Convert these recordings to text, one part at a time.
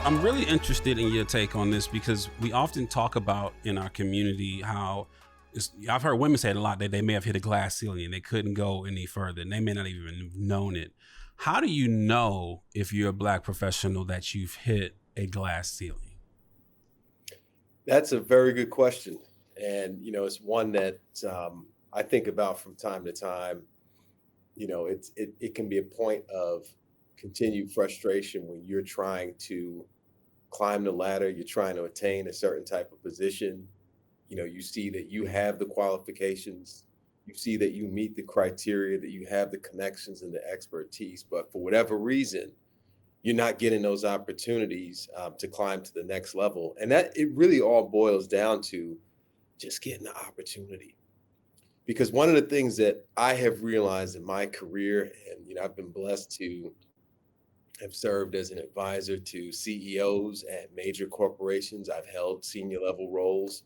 I'm really interested in your take on this because we often talk about in our community how I've heard women say it a lot that they may have hit a glass ceiling and they couldn't go any further and they may not even have known it. How do you know if you're a Black professional that you've hit a glass ceiling? That's a very good question. And, it's one that I think about from time to time. It can be a point of continued frustration when you're trying to climb the ladder, you're trying to attain a certain type of position. You see that you have the qualifications, you see that you meet the criteria, that you have the connections and the expertise, but for whatever reason, you're not getting those opportunities to climb to the next level. And that it really all boils down to just getting the opportunity. Because one of the things that I have realized in my career, and I've been blessed to have served as an advisor to CEOs at major corporations. I've held senior level roles,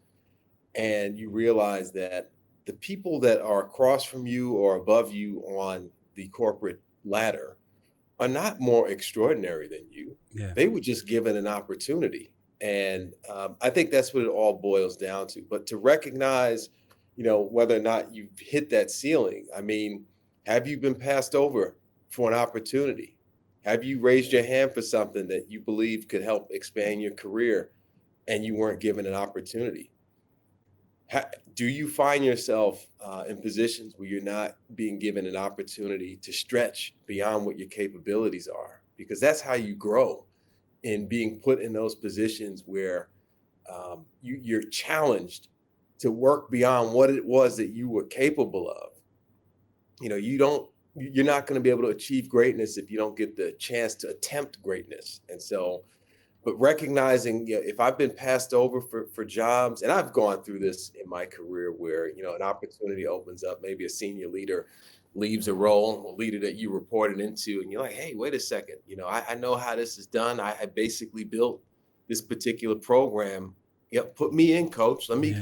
and you realize that the people that are across from you or above you on the corporate ladder are not more extraordinary than you. Yeah. They were just given an opportunity. And I think that's what it all boils down to. But to recognize, whether or not you've hit that ceiling, I mean, have you been passed over for an opportunity? Have you raised your hand for something that you believe could help expand your career and you weren't given an opportunity? Do you find yourself in positions where you're not being given an opportunity to stretch beyond what your capabilities are? Because that's how you grow, in being put in those positions where you're challenged to work beyond what it was that you were capable of. You're not going to be able to achieve greatness if you don't get the chance to attempt greatness. And so, but recognizing, if I've been passed over for jobs, and I've gone through this in my career where, an opportunity opens up, maybe a senior leader leaves a role, a leader that you reported into, and you're like, hey, wait a second, I know how this is done. I basically built this particular program. Yep, put me in, coach. Let me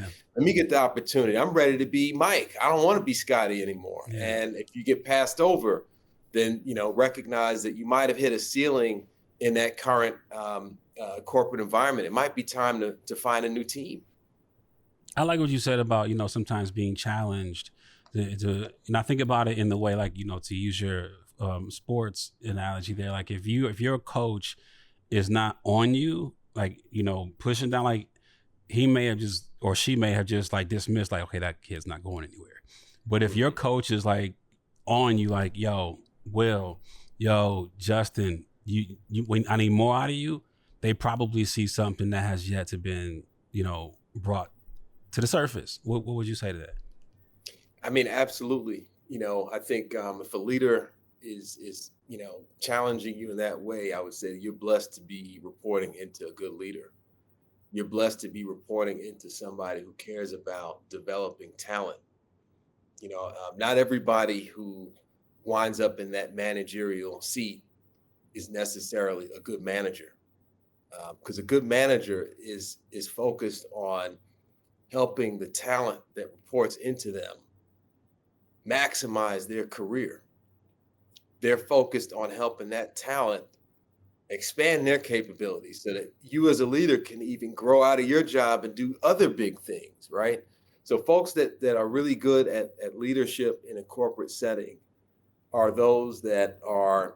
get the opportunity. I'm ready to be Mike. I don't want to be Scotty anymore. Yeah. And if you get passed over, then recognize that you might have hit a ceiling in that current corporate environment. It might be time to find a new team. I like what you said about, sometimes being challenged. And I think about it in the way, like, to use your sports analogy there, like if your coach is not on you, like, pushing down, like he may have just, or she may have just like dismissed, like, okay, that kid's not going anywhere. But if your coach is like on you, like, yo, Will, yo, Justin, I need more out of you, they probably see something that has yet to been, brought to the surface. What would you say to that? I mean, absolutely. I think if a leader is challenging you in that way, I would say you're blessed to be reporting into a good leader. You're blessed to be reporting into somebody who cares about developing talent. Not everybody who winds up in that managerial seat is necessarily a good manager, because a good manager is focused on helping the talent that reports into them maximize their career. They're focused on helping that talent expand their capabilities so that you as a leader can even grow out of your job and do other big things, right? So folks that are really good at leadership in a corporate setting are those that are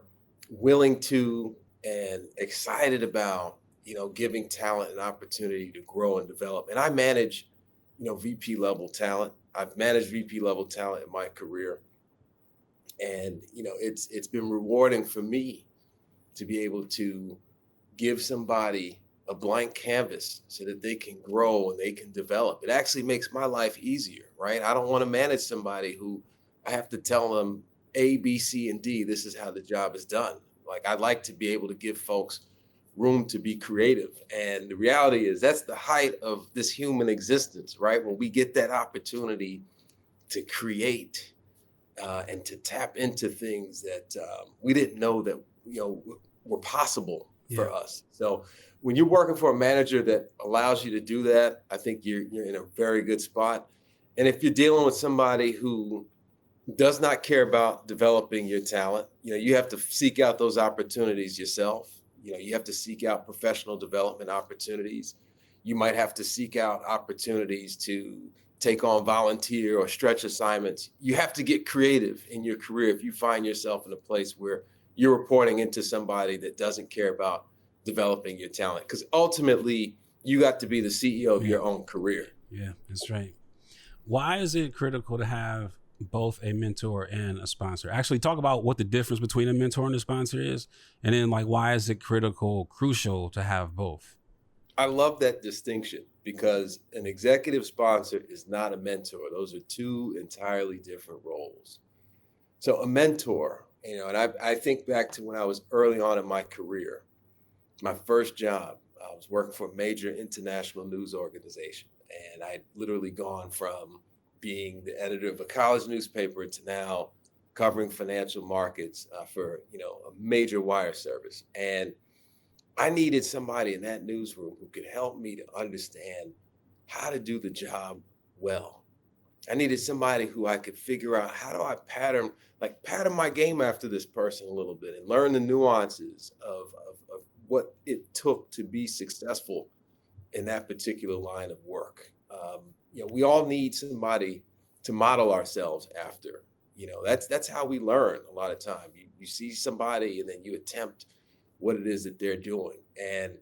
willing to and excited about, giving talent an opportunity to grow and develop. And I manage, VP level talent. I've managed VP level talent in my career. And, it's been rewarding for me to be able to give somebody a blank canvas so that they can grow and they can develop. It actually makes my life easier, right? I don't want to manage somebody who I have to tell them A, B, C, and D, this is how the job is done. Like, I'd like to be able to give folks room to be creative. And the reality is that's the height of this human existence, right? When we get that opportunity to create and to tap into things that we didn't know that, were possible for us. So when you're working for a manager that allows you to do that, I think you're in a very good spot. And if you're dealing with somebody who does not care about developing your talent, you have to seek out those opportunities yourself. You have to seek out professional development opportunities. You might have to seek out opportunities to take on volunteer or stretch assignments. You have to get creative in your career if you find yourself in a place where you're reporting into somebody that doesn't care about developing your talent. Because ultimately, you got to be the CEO of your own career. Yeah, that's right. Why is it critical to have both a mentor and a sponsor? Actually, talk about what the difference between a mentor and a sponsor is, and then like why is it crucial to have both? I love that distinction because an executive sponsor is not a mentor. Those are two entirely different roles. So a mentor, and I think back to when I was early on in my career, my first job, I was working for a major international news organization. And I'd literally gone from being the editor of a college newspaper to now covering financial markets for, a major wire service. And I needed somebody in that newsroom who could help me to understand how to do the job well. I needed somebody who I could figure out how do I pattern my game after this person a little bit and learn the nuances of what it took to be successful in that particular line of work. We all need somebody to model ourselves after. That's how we learn a lot of time. You see somebody and then you attempt what it is that they're doing. And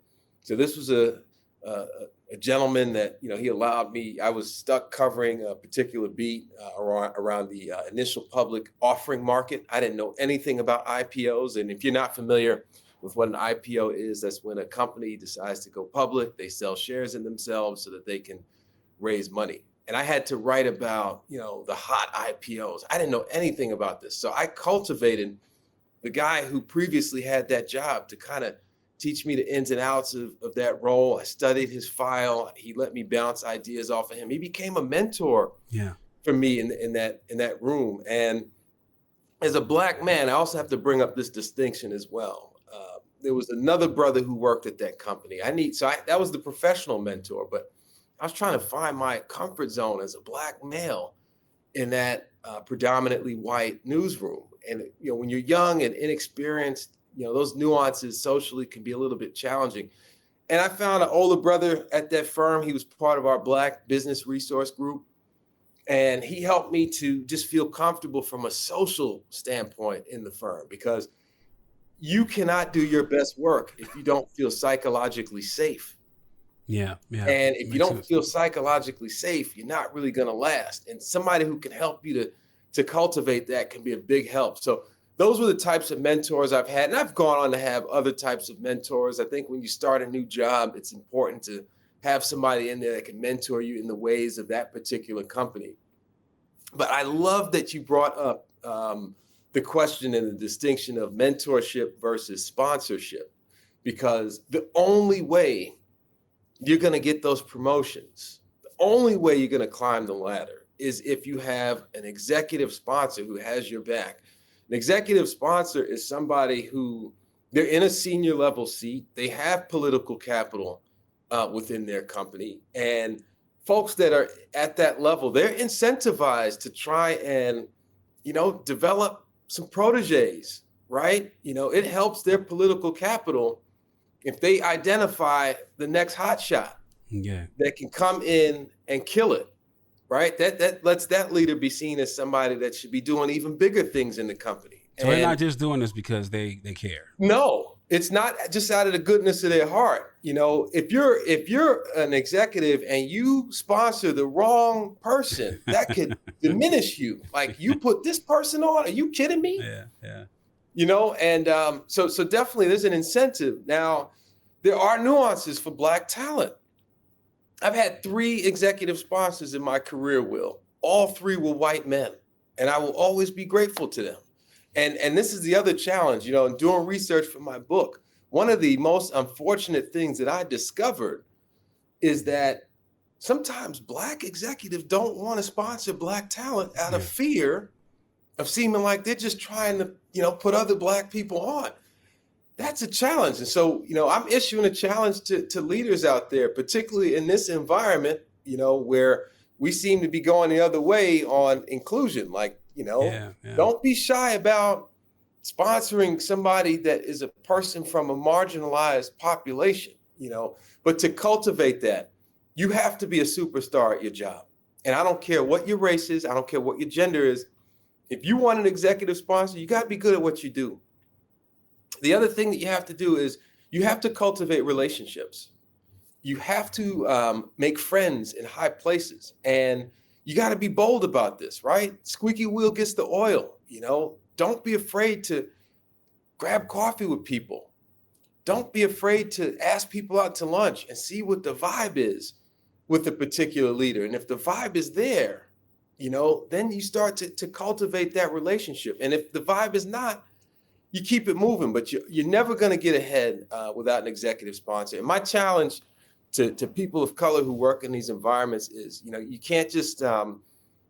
so this was a gentleman that, he allowed me, I was stuck covering a particular beat around the initial public offering market. I didn't know anything about IPOs. And if you're not familiar with what an IPO is, that's when a company decides to go public, they sell shares in themselves so that they can raise money. And I had to write about, the hot IPOs. I didn't know anything about this. So I cultivated the guy who previously had that job to kind of teach me the ins and outs of that role. I studied his file. He let me bounce ideas off of him. He became a mentor for me in that room. And as a Black man, I also have to bring up this distinction as well. There was another brother who worked at that company. That was the professional mentor, but I was trying to find my comfort zone as a Black male in that predominantly white newsroom. And, when you're young and inexperienced, those nuances socially can be a little bit challenging. And I found an older brother at that firm. He was part of our Black business resource group. And he helped me to just feel comfortable from a social standpoint in the firm, because you cannot do your best work if you don't feel psychologically safe. Yeah. And if you don't feel psychologically safe, you're not really going to last. And somebody who can help you to cultivate that can be a big help. So those were the types of mentors I've had. And I've gone on to have other types of mentors. I think when you start a new job, it's important to have somebody in there that can mentor you in the ways of that particular company. But I love that you brought up the question and the distinction of mentorship versus sponsorship, because the only way you're going to get those promotions, the only way you're going to climb the ladder is if you have an executive sponsor who has your back. An executive sponsor is somebody who they're in a senior level seat. They have political capital within their company. And folks that are at that level, they're incentivized to try and, develop some proteges, right? It helps their political capital if they identify the next hotshot that can come in and kill it, right? That lets that leader be seen as somebody that should be doing even bigger things in the company. So they're not just doing this because they care. No, it's not just out of the goodness of their heart. If you're an executive and you sponsor the wrong person, that could diminish you. Like, you put this person on, are you kidding me? Yeah. So definitely there's an incentive. Now, there are nuances for Black talent. I've had 3 executive sponsors in my career, Will. All 3 were white men, and I will always be grateful to them. And this is the other challenge, in doing research for my book. One of the most unfortunate things that I discovered is that sometimes Black executives don't want to sponsor Black talent out of fear of seeming like they're just trying to, put other Black people on. That's a challenge. And so, I'm issuing a challenge to leaders out there, particularly in this environment, where we seem to be going the other way on inclusion. Like, don't be shy about sponsoring somebody that is a person from a marginalized population, but to cultivate that, you have to be a superstar at your job. And I don't care what your race is, I don't care what your gender is. If you want an executive sponsor, you got to be good at what you do. The other thing that you have to do is you have to cultivate relationships. You have to make friends in high places, and you got to be bold about this, right? Squeaky wheel gets the oil. Don't be afraid to grab coffee with people. Don't be afraid to ask people out to lunch and see what the vibe is with a particular leader. And if the vibe is there, then you start to cultivate that relationship. And if the vibe is not, you keep it moving, but you're never going to get ahead without an executive sponsor. And my challenge to people of color who work in these environments is, you can't just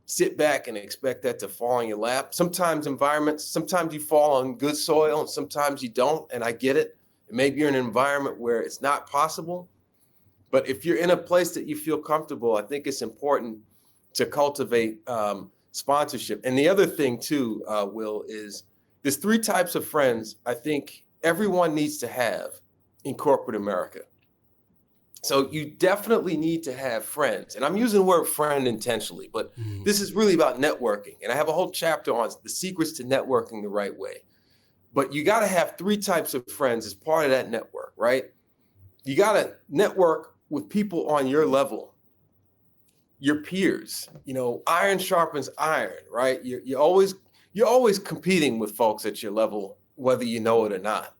sit back and expect that to fall in your lap. Sometimes you fall on good soil and sometimes you don't. And I get it. And maybe you're in an environment where it's not possible. But if you're in a place that you feel comfortable, I think it's important to cultivate sponsorship. And the other thing too, Will, is there's 3 types of friends I think everyone needs to have in corporate America. So you definitely need to have friends. And I'm using the word friend intentionally, but this is really about networking. And I have a whole chapter on the secrets to networking the right way. But you got to have 3 types of friends as part of that network, right? You got to network with people on your level, your peers. Iron sharpens iron, right? You're always competing with folks at your level, whether you know it or not,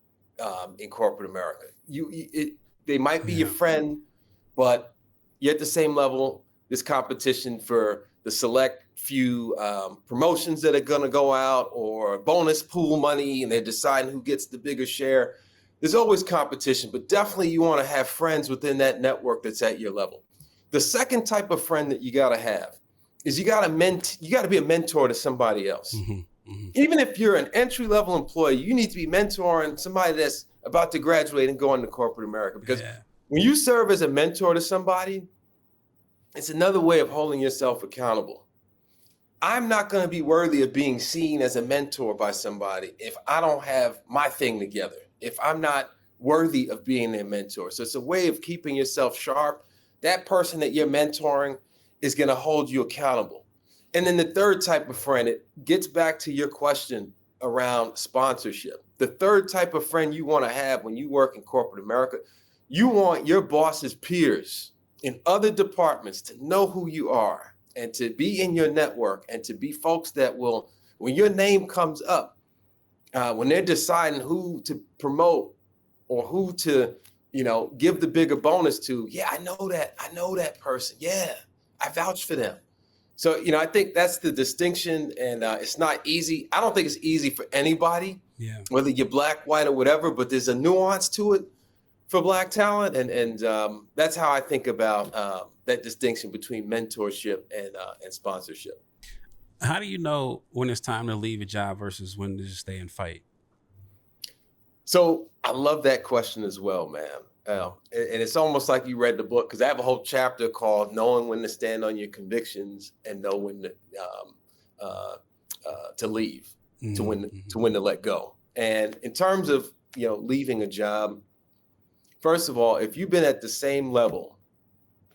in corporate America. They might be your friend, but you're at the same level. There's competition for the select few promotions that are going to go out, or bonus pool money, and they're deciding who gets the bigger share. There's always competition, but definitely you want to have friends within that network that's at your level. The second type of friend that you got to have is you got to be a mentor to somebody else. Even if you're an entry-level employee, you need to be mentoring somebody that's about to graduate and go into corporate America. Because when you serve as a mentor to somebody, it's another way of holding yourself accountable. I'm not going to be worthy of being seen as a mentor by somebody if I don't have my thing together, if I'm not worthy of being their mentor. So it's a way of keeping yourself sharp. That person that you're mentoring is going to hold you accountable. And then the third type of friend, it gets back to your question around sponsorship. The third type of friend you want to have when you work in corporate America, you want your boss's peers in other departments to know who you are and to be in your network and to be folks that will, when your name comes up, when they're deciding who to promote or who to, give the bigger bonus to, I know that person. Yeah, I vouch for them. So, I think that's the distinction, and it's not easy. I don't think it's easy for anybody, whether you're black, white, or whatever, but there's a nuance to it for Black talent. And that's how I think about that distinction between mentorship and sponsorship. How do you know when it's time to leave a job versus when to just stay and fight? So I love that question as well, man. And it's almost like you read the book, because I have a whole chapter called "Knowing When to Stand on Your Convictions and Know When to Leave, to when to let go." And in terms of leaving a job, first of all, if you've been at the same level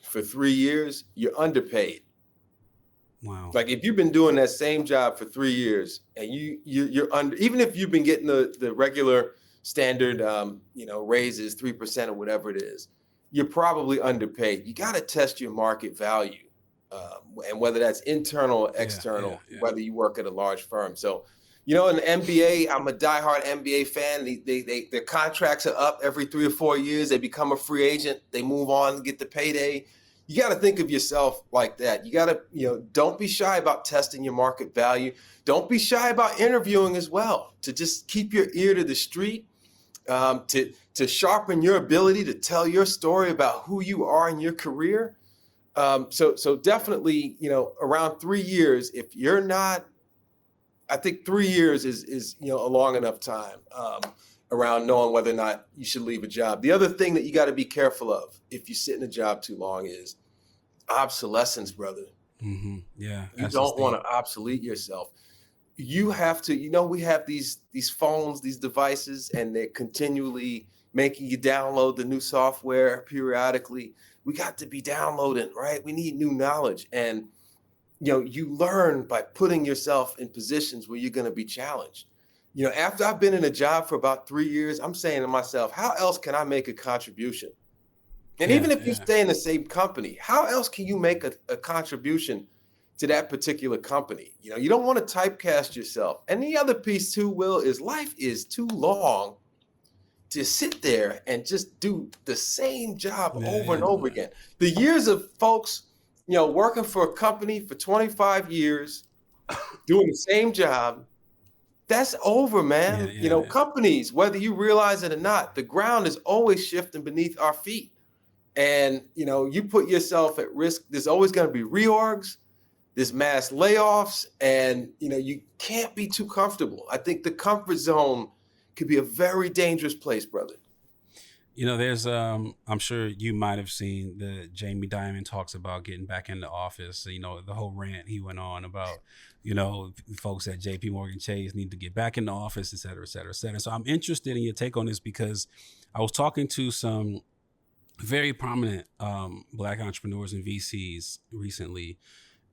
for 3 years, you're underpaid. Wow! Like if you've been doing that same job for 3 years and you're under, even if you've been getting the regular standard, raises 3% or whatever it is, you're probably underpaid. You got to test your market value, and whether that's internal or external, whether you work at a large firm. So, in the NBA, I'm a diehard NBA fan. Their contracts are up every 3 or 4 years. They become a free agent. They move on, get the payday. You got to think of yourself like that. You got to, don't be shy about testing your market value. Don't be shy about interviewing as well, to just keep your ear to the street. To sharpen your ability to tell your story about who you are in your career. So definitely, around 3 years, if you're not, I think 3 years is a long enough time around knowing whether or not you should leave a job. The other thing that you got to be careful of if you sit in a job too long is obsolescence, brother. Yeah. You don't want to obsolete yourself. you have to, we have these phones, these devices, and they're continually making you download the new software periodically. We got to be downloading, right? We need new knowledge. And you learn by putting yourself in positions where you're going to be challenged. After I've been in a job for about 3 years, I'm saying to myself, how else can I make a contribution? And Yeah, even if you yeah. stay in the same company, how else can you make a contribution to that particular company? You don't want to typecast yourself. And the other piece too, Will, is life is too long to sit there and just do the same job Yeah, over yeah, and over again. The years of folks, working for a company for 25 years, doing the same job, that's over, yeah, man. yeah, yeah. Companies, whether you realize it or not, the ground is always shifting beneath our feet. And, you put yourself at risk. There's always going to be reorgs, there's mass layoffs, and, you can't be too comfortable. I think the comfort zone could be a very dangerous place, brother. There's I'm sure you might have seen the Jamie Dimon talks about getting back in the office. The whole rant he went on about, folks at JP Morgan Chase need to get back in the office, et cetera, et cetera, et cetera. So I'm interested in your take on this because I was talking to some very prominent Black entrepreneurs and VCs recently,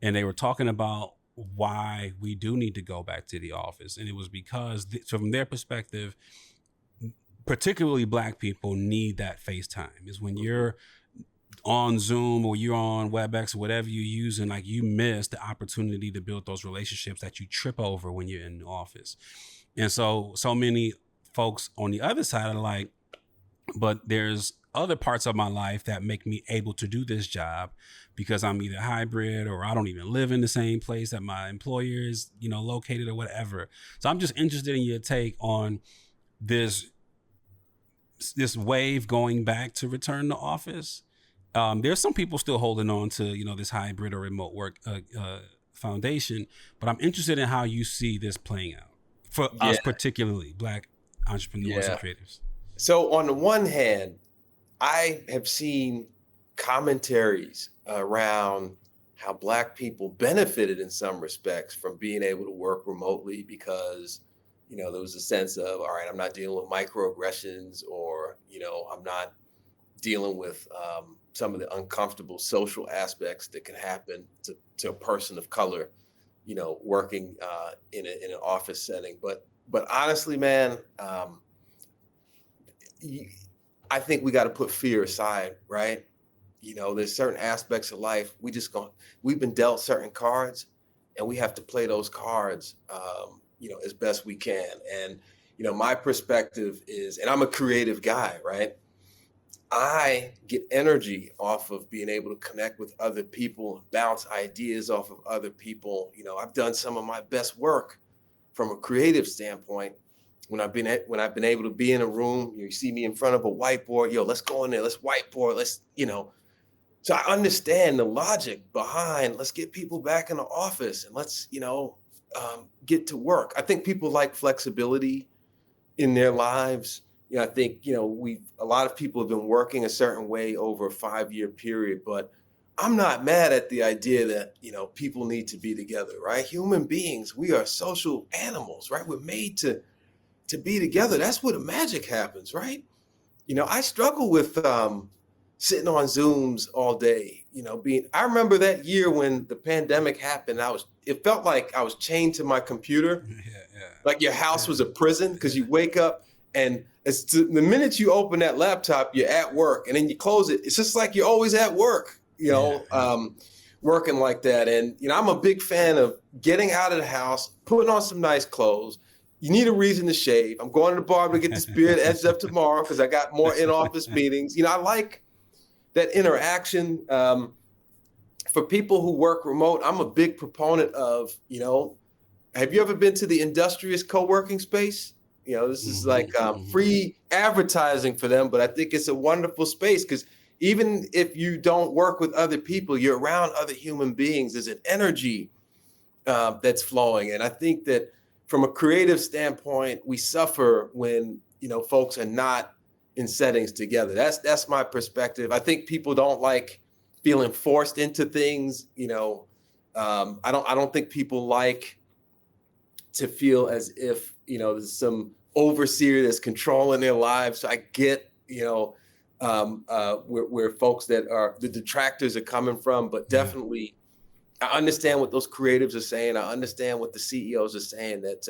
and they were talking about why we do need to go back to the office. And it was because from their perspective, particularly Black people need that face time. Is when you're on Zoom or you're on WebEx or whatever you're using, like you miss the opportunity to build those relationships that you trip over when you're in the office. And so many folks on the other side are like, but there's other parts of my life that make me able to do this job because I'm either hybrid or I don't even live in the same place that my employer is, located or whatever. So I'm just interested in your take on this wave going back to return to office. There's some people still holding on to, this hybrid or remote work foundation, but I'm interested in how you see this playing out for us, particularly Black entrepreneurs and creatives. So on the one hand, I have seen commentaries around how Black people benefited in some respects from being able to work remotely because, there was a sense of, all right, I'm not dealing with microaggressions or, I'm not dealing with some of the uncomfortable social aspects that can happen to a person of color, working in an office setting. But honestly, man, I think we got to put fear aside, right? There's certain aspects of life we've been dealt certain cards, and we have to play those cards, as best we can. And my perspective is, and I'm a creative guy, right? I get energy off of being able to connect with other people, bounce ideas off of other people. I've done some of my best work from a creative standpoint when I've been able to be in a room. You see me in front of a whiteboard. Let's go in there. Let's whiteboard. So I understand the logic behind let's get people back in the office and let's, get to work. I think people like flexibility in their lives. I think, a lot of people have been working a certain way over a 5-year period, but I'm not mad at the idea that, people need to be together, right? Human beings, we are social animals, right? We're made to be together. That's where the magic happens, right? I struggle with sitting on Zooms all day, I remember that year when the pandemic happened, it felt like I was chained to my computer. Like your house was a prison because you wake up and the minute you open that laptop, you're at work, and then you close it. It's just like you're always at work, working like that. And, I'm a big fan of getting out of the house, putting on some nice clothes. You need a reason to shave. I'm going to the barber to get this beard edged up tomorrow because I got more in-office meetings. I like that interaction. For people who work remote, I'm a big proponent of, have you ever been to the industrious co-working space? This is like free advertising for them, but I think it's a wonderful space because even if you don't work with other people, you're around other human beings. There's an energy that's flowing. And I think that from a creative standpoint, we suffer when, folks are not in settings together. That's my perspective. I think people don't like feeling forced into things. I don't think people like to feel as if, there's some overseer that's controlling their lives. So I get, where folks that are the detractors are coming from, but Yeah. definitely I understand what those creatives are saying. I understand what the CEOs are saying, that,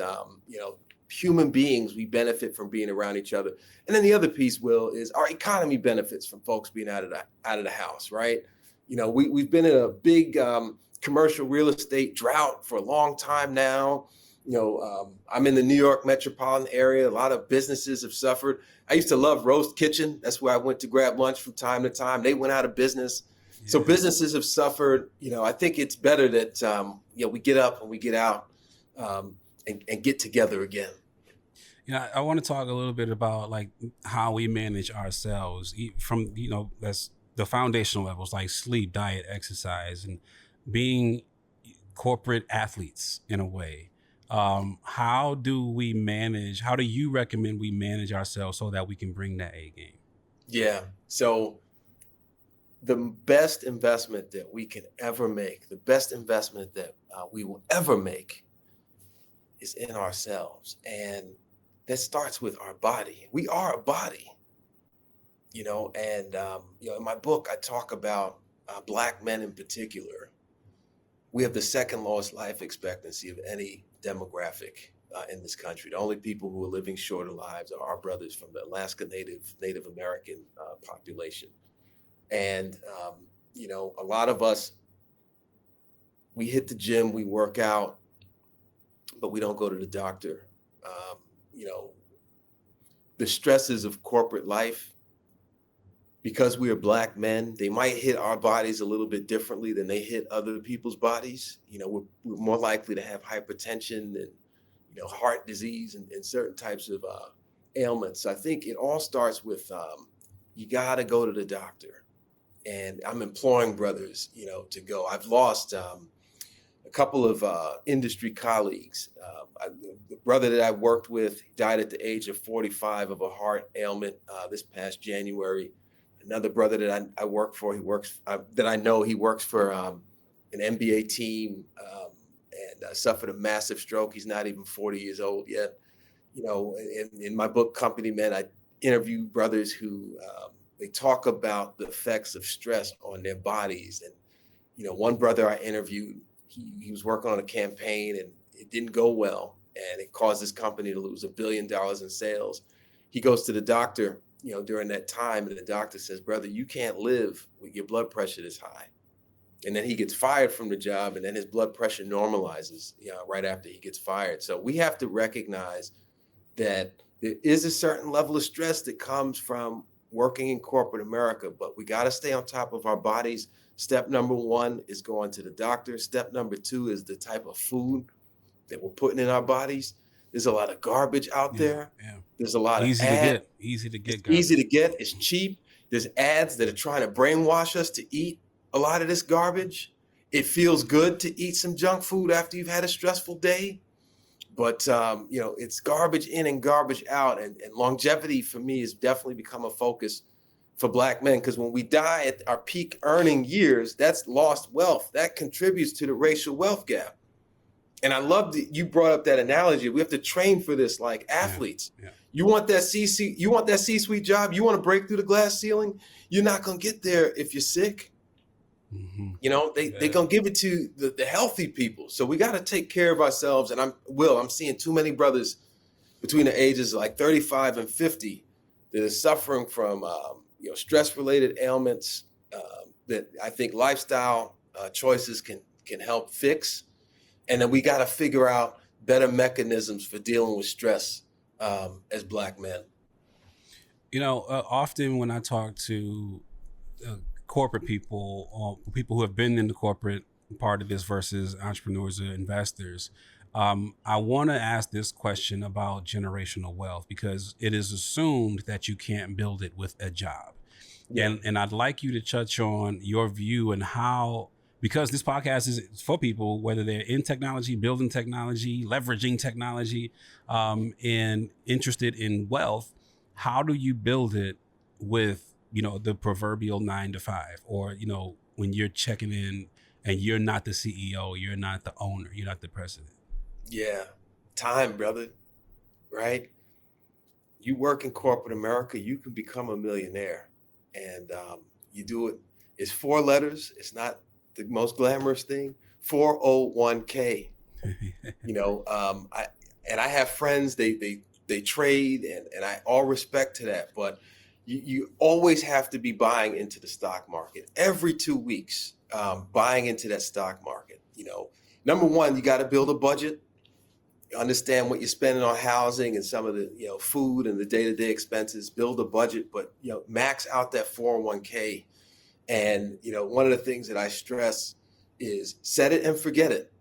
human beings, we benefit from being around each other. And then the other piece, Will, is our economy benefits from folks being out of the house, right? We've been in a big commercial real estate drought for a long time now. I'm in the New York metropolitan area. A lot of businesses have suffered. I used to love Roast Kitchen. That's where I went to grab lunch from time to time. They went out of business. So Yeah. businesses have suffered. I think it's better that we get up and we get out, and get together again. I want to talk a little bit about like how we manage ourselves from, that's the foundational levels like sleep, diet, exercise, and being corporate athletes in a way. How do you recommend we manage ourselves so that we can bring that A game? Yeah. So the best investment that we can ever make, the best investment that we will ever make is in ourselves. And that starts with our body. We are a body, and, in my book, I talk about Black men in particular. We have the second lowest life expectancy of any demographic in this country. The only people who are living shorter lives are our brothers from the Alaska Native American population. And, a lot of us, we hit the gym, we work out, but we don't go to the doctor. The stresses of corporate life, because we are Black men, they might hit our bodies a little bit differently than they hit other people's bodies. We're more likely to have hypertension and, heart disease and certain types of ailments. So I think it all starts with, you got to go to the doctor. And I'm imploring brothers, to go. I've lost a couple of industry colleagues. The brother that I worked with died at the age of 45 of a heart ailment this past January. Another brother that I work for, he works for an NBA team, and suffered a massive stroke. He's not even 40 years old yet. In my book, Company Men, I interview brothers who they talk about the effects of stress on their bodies. And, one brother I interviewed, he was working on a campaign and it didn't go well, and it caused his company to lose $1 billion in sales. He goes to the doctor, during that time, and the doctor says, "Brother, you can't live with your blood pressure this high." And then he gets fired from the job, and then his blood pressure normalizes, right after he gets fired. So we have to recognize that there is a certain level of stress that comes from working in corporate America, but we got to stay on top of our bodies. Step number one is going to the doctor. Step number two is the type of food that we're putting in our bodies. There's a lot of garbage out there. Yeah. There's a lot of Easy to get. It's easy to get. It's cheap. There's ads that are trying to brainwash us to eat a lot of this garbage. It feels good to eat some junk food after you've had a stressful day. But, it's garbage in and garbage out. And longevity for me has definitely become a focus for Black men, because when we die at our peak earning years, that's lost wealth. That contributes to the racial wealth gap. And I love that you brought up that analogy. We have to train for this like athletes. Yeah. You want that C-suite job? You want to break through the glass ceiling? You're not going to get there if you're sick. Mm-hmm. They're going to give it to the healthy people. So we got to take care of ourselves. And I'm seeing too many brothers between the ages of like 35 and 50 that are suffering from, stress-related ailments that I think lifestyle choices can help fix. And then we got to figure out better mechanisms for dealing with stress as Black men. Often when I talk to corporate people, or people who have been in the corporate part of this versus entrepreneurs or investors, I want to ask this question about generational wealth, because it is assumed that you can't build it with a job. Yeah. And I'd like you to touch on your view and how, because this podcast is for people, whether they're in technology, building technology, leveraging technology, and interested in wealth. How do you build it with, the proverbial 9 to 5, or, when you're checking in and you're not the CEO, you're not the owner, you're not the president? Yeah. Time, brother, right? You work in corporate America, you can become a millionaire. And you do it. It's 4 letters. It's not the most glamorous thing. 401k. You know, I have friends, they trade, and I all respect to that, but you always have to be buying into the stock market every 2 weeks, buying into that stock market. You know, number one, you got to build a budget, understand what you're spending on housing and some of the, you know, food and the day-to-day expenses, build a budget, but, you know, max out that 401k. And, you know, one of the things that I stress is set it and forget it.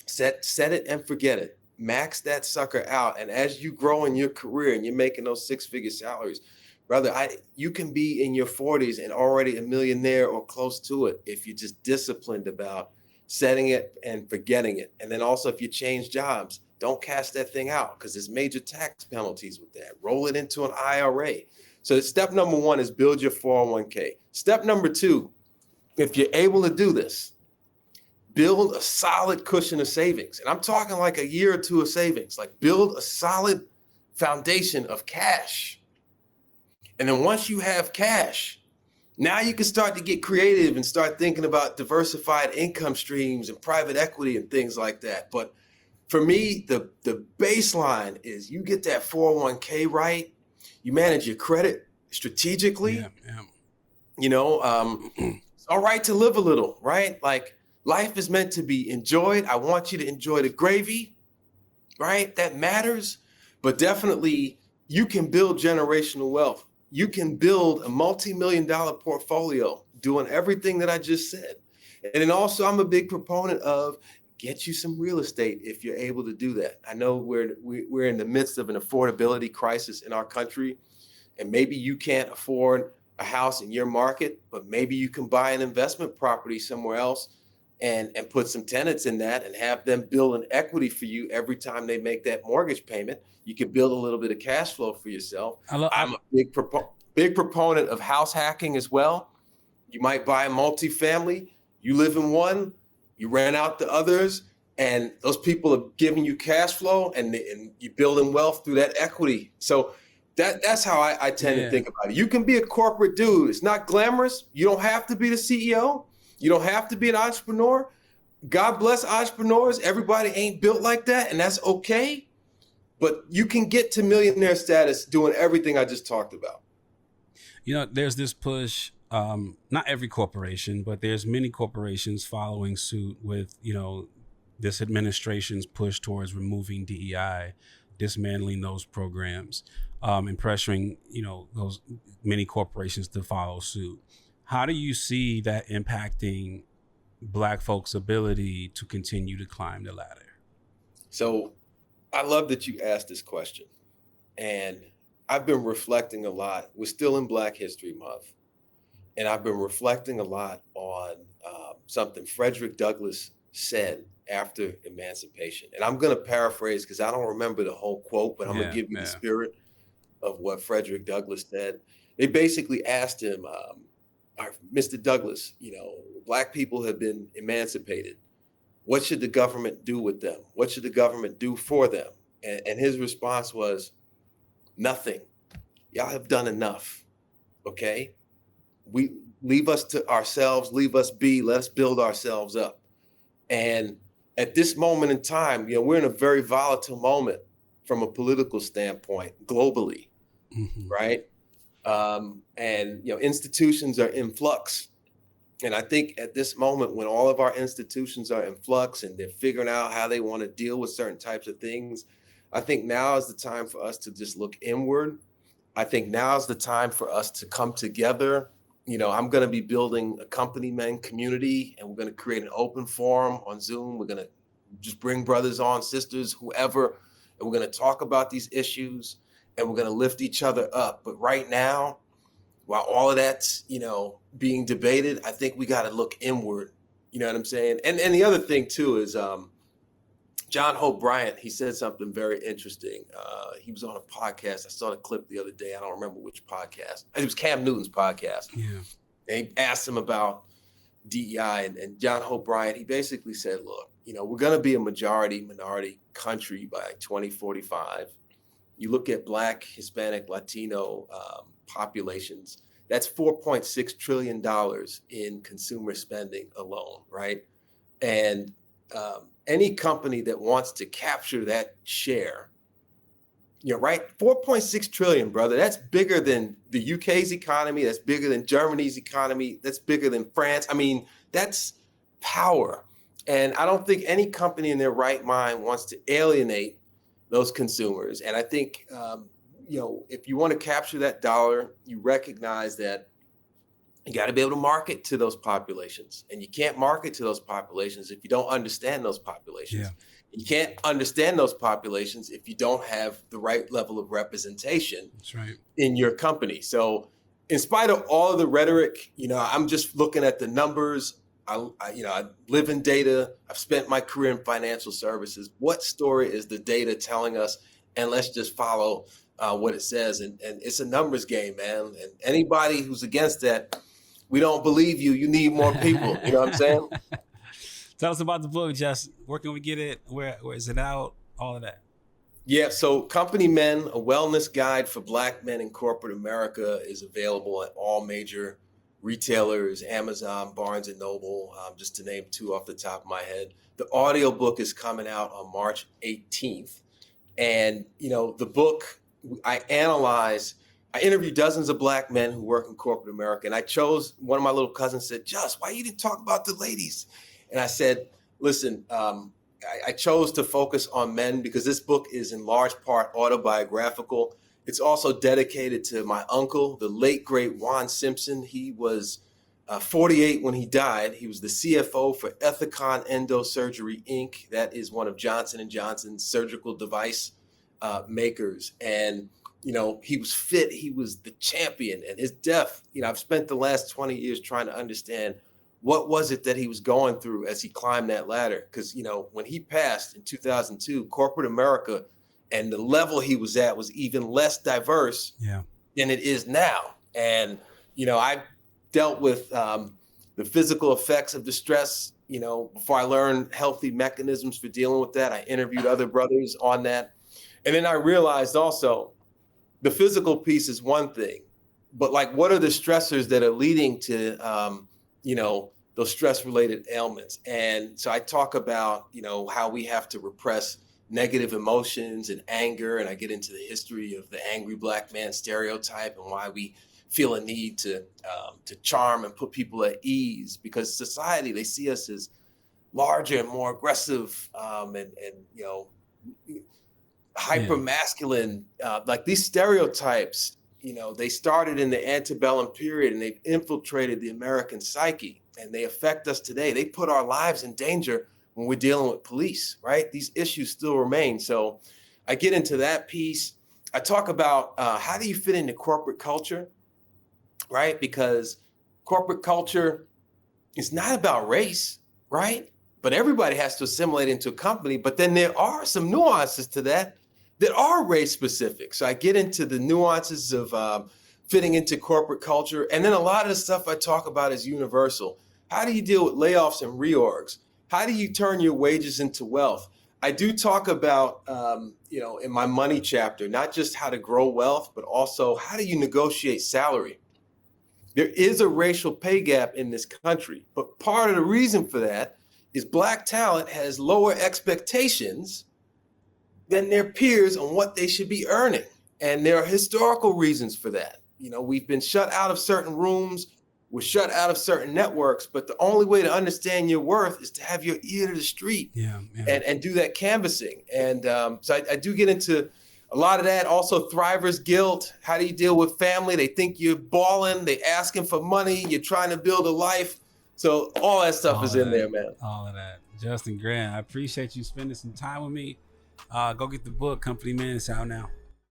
Set it and forget it. Max that sucker out. And as you grow in your career and you're making those 6-figure salaries, brother, you can be in your 40s and already a millionaire or close to it if you're just disciplined about setting it and forgetting it. And then also, if you change jobs, don't cash that thing out because there's major tax penalties with that. Roll it into an IRA. So step number one is build your 401k. Step number two, if you're able to do this, build a solid cushion of savings. And I'm talking like a year or two of savings, like build a solid foundation of cash. And then once you have cash, now you can start to get creative and start thinking about diversified income streams and private equity and things like that. But for me, the baseline is you get that 401k right, you manage your credit strategically. Yeah. You know, it's all right to live a little, right? Like life is meant to be enjoyed. I want you to enjoy the gravy, right? That matters. But definitely you can build generational wealth. You can build a multi-million-dollar portfolio doing everything that I just said. And then also I'm a big proponent of get you some real estate if you're able to do that. I know we're in the midst of an affordability crisis in our country, and maybe you can't afford a house in your market, but maybe you can buy an investment property somewhere else and put some tenants in that and have them build an equity for you every time they make that mortgage payment. You can build a little bit of cash flow for yourself. I'm a big proponent of house hacking as well. You might buy a multifamily, you live in one, you rent out the others, and those people are giving you cash flow and you're building wealth through that equity. So that's how I tend to think about it. You can be a corporate dude. It's not glamorous. You don't have to be the CEO. You don't have to be an entrepreneur. God bless entrepreneurs. Everybody ain't built like that, and that's okay. But you can get to millionaire status doing everything I just talked about. You know, there's this push, not every corporation, but there's many corporations following suit with, you know, this administration's push towards removing DEI, dismantling those programs, and pressuring, you know, those many corporations to follow suit. How do you see that impacting Black folks' ability to continue to climb the ladder? So I love that you asked this question. And I've been reflecting a lot. We're still in Black History Month. And I've been reflecting a lot on something Frederick Douglass said after emancipation. And I'm going to paraphrase because I don't remember the whole quote, but I'm going to give you the spirit of what Frederick Douglass said. They basically asked him, Mr. Douglass, you know, Black people have been emancipated. What should the government do with them? What should the government do for them? And his response was, nothing. Y'all have done enough. Okay? We leave us to ourselves, leave us be, let's build ourselves up. And at this moment in time, you know, we're in a very volatile moment from a political standpoint globally, right? And, you know, institutions are in flux. And I think at this moment, when all of our institutions are in flux and they're figuring out how they want to deal with certain types of things, I think now is the time for us to just look inward. I think now is the time for us to come together. You know, I'm going to be building a company men community, and we're going to create an open forum on Zoom. We're going to just bring brothers on, sisters, whoever, and we're going to talk about these issues, and we're going to lift each other up. But right now, while all of that's, you know, being debated, I think we got to look inward. You know what I'm saying? And the other thing too is John Hope Bryant, he said something very interesting. He was on a podcast. I saw the clip the other day. I don't remember which podcast. It was Cam Newton's podcast. Yeah. They asked him about DEI, and John Hope Bryant, he basically said, look, we're going to be a majority minority country by 2045. You look at Black, Hispanic, Latino populations, that's $4.6 trillion in consumer spending alone, right? And any company that wants to capture that share, right? 4.6 trillion, brother. That's bigger than the UK's economy. That's bigger than Germany's economy. That's bigger than France. I mean, that's power. And I don't think any company in their right mind wants to alienate those consumers. And I think, if you want to capture that dollar, you recognize that you got to be able to market to those populations. And you can't market to those populations if you don't understand those populations. Yeah. You can't understand those populations if you don't have the right level of representation. That's right. In your company. So in spite of all of the rhetoric, I'm just looking at the numbers. I live in data. I've spent my career in financial services. What story is the data telling us? And let's just follow what it says. And it's a numbers game, man. And anybody who's against that, we don't believe you. You need more people. You know what I'm saying? Tell us about the book, Jess. Where can we get it? Where is it out? All of that. Yeah, so Company Men, a wellness guide for Black men in corporate America, is available at all major retailers, Amazon, Barnes and Noble, just to name two off the top of my head. The audiobook is coming out on March 18th. And, the book, I interviewed dozens of Black men who work in corporate America. And I chose, one of my little cousins said, Just, why you didn't talk about the ladies? And I said, listen, I chose to focus on men because this book is in large part autobiographical. It's also dedicated to my uncle, the late, great Juan Simpson. He was 48 when he died. He was the CFO for Ethicon Endosurgery, Inc. That is one of Johnson & Johnson's surgical device makers. And, he was fit. He was the champion. And his death, I've spent the last 20 years trying to understand what was it that he was going through as he climbed that ladder? Because, when he passed in 2002, corporate America and the level he was at was even less diverse than it is now. And, I dealt with the physical effects of the stress, before I learned healthy mechanisms for dealing with that. I interviewed other brothers on that. And then I realized also the physical piece is one thing, but what are the stressors that are leading to, those stress-related ailments? And so I talk about, how we have to repress negative emotions and anger. And I get into the history of the angry Black man stereotype and why we feel a need to charm and put people at ease, because society, they see us as larger and more aggressive, and hyper masculine, these stereotypes, they started in the antebellum period and they've infiltrated the American psyche and they affect us today. They put our lives in danger when we're dealing with police, right? These issues still remain. So I get into that piece. I talk about how do you fit into corporate culture, right? Because corporate culture is not about race, right? But everybody has to assimilate into a company. But then there are some nuances to that are race specific. So I get into the nuances of fitting into corporate culture. And then a lot of the stuff I talk about is universal. How do you deal with layoffs and reorgs? How do you turn your wages into wealth? I do talk about, in my money chapter, not just how to grow wealth, but also how do you negotiate salary? There is a racial pay gap in this country, but part of the reason for that is Black talent has lower expectations than their peers on what they should be earning. And there are historical reasons for that. We've been shut out of certain rooms, we're shut out of certain networks, but the only way to understand your worth is to have your ear to the street and do that canvassing. And so I do get into a lot of that. Also, thriver's guilt. How do you deal with family? They think you're balling, they asking for money, you're trying to build a life. So all that stuff is in there, man. All of that. Justin Grant, I appreciate you spending some time with me. Go get the book, Company Men. It's out now.